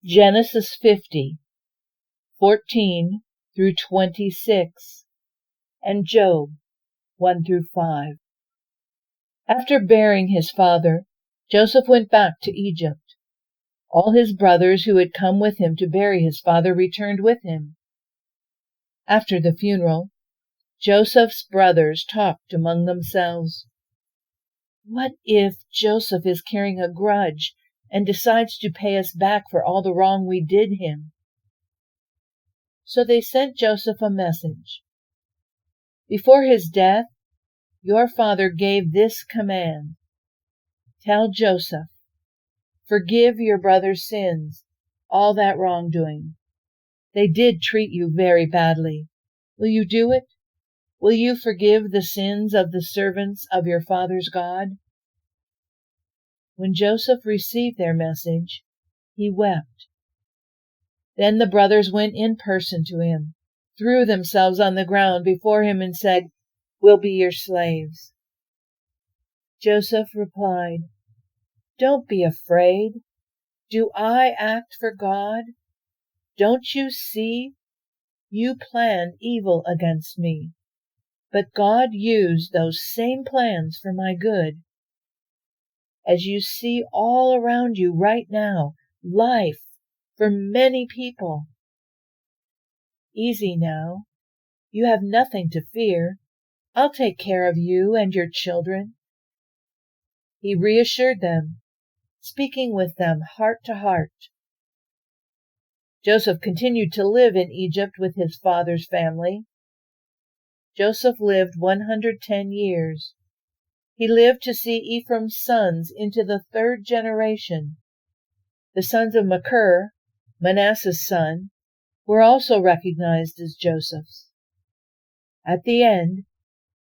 Genesis 50, 14 through 26, and Job 1 through 5. After burying his father, Joseph went back to Egypt. All his brothers who had come with him to bury his father returned with him. After the funeral, Joseph's brothers talked among themselves. What if Joseph is carrying a grudge and decides to pay us back for all the wrong we did him? So they sent Joseph a message. Before his death, your father gave this command. Tell Joseph, forgive your brother's sins, all that wrongdoing. They did treat you very badly. Will you do it? Will you forgive the sins of the servants of your father's God? When Joseph received their message, he wept. Then the brothers went in person to him, threw themselves on the ground before him, and said, "We'll be your slaves." Joseph replied, "Don't be afraid. Do I act for God? Don't you see? You planned evil against me, but God used those same plans for my good. As you see all around you right now, life for many people. Easy now. You have nothing to fear. I'll take care of you and your children." He reassured them, speaking with them heart to heart. Joseph continued to live in Egypt with his father's family. Joseph lived 110 years. He lived to see Ephraim's sons into the third generation. The sons of Machir, Manasseh's son, were also recognized as Joseph's. At the end,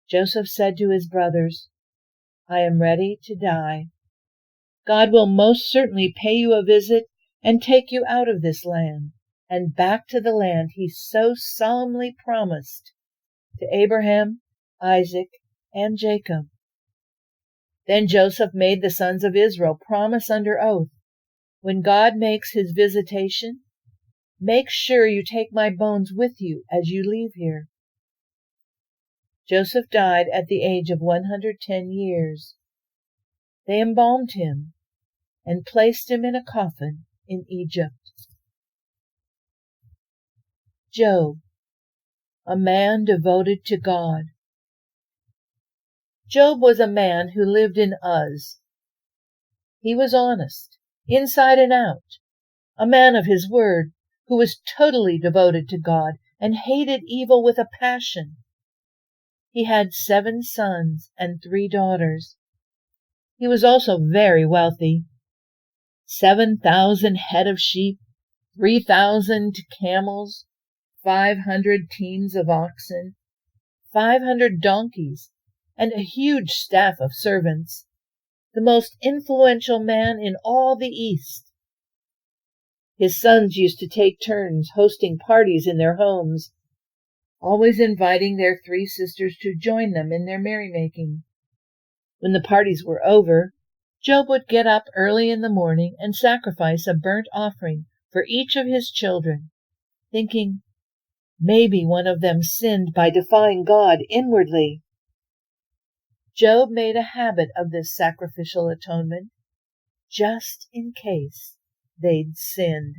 Joseph said to his brothers, "I am ready to die. God will most certainly pay you a visit and take you out of this land and back to the land he so solemnly promised to Abraham, Isaac, and Jacob." Then Joseph made the sons of Israel promise under oath, "When God makes his visitation, make sure you take my bones with you as you leave here." Joseph died at the age of 110 years. They embalmed him and placed him in a coffin in Egypt. Job, a man devoted to God. Job was a man who lived in Uz. He was honest, inside and out, a man of his word, who was totally devoted to God and hated evil with a passion. He had 7 sons and 3 daughters. He was also very wealthy. 7,000 head of sheep, 3,000 camels, 500 teams of oxen, 500 donkeys, and a huge staff of servants, the most influential man in all the East. His sons used to take turns hosting parties in their homes, always inviting their 3 sisters to join them in their merrymaking. When the parties were over, Job would get up early in the morning and sacrifice a burnt offering for each of his children, thinking, maybe one of them sinned by defying God inwardly. Job made a habit of this sacrificial atonement, just in case they'd sinned.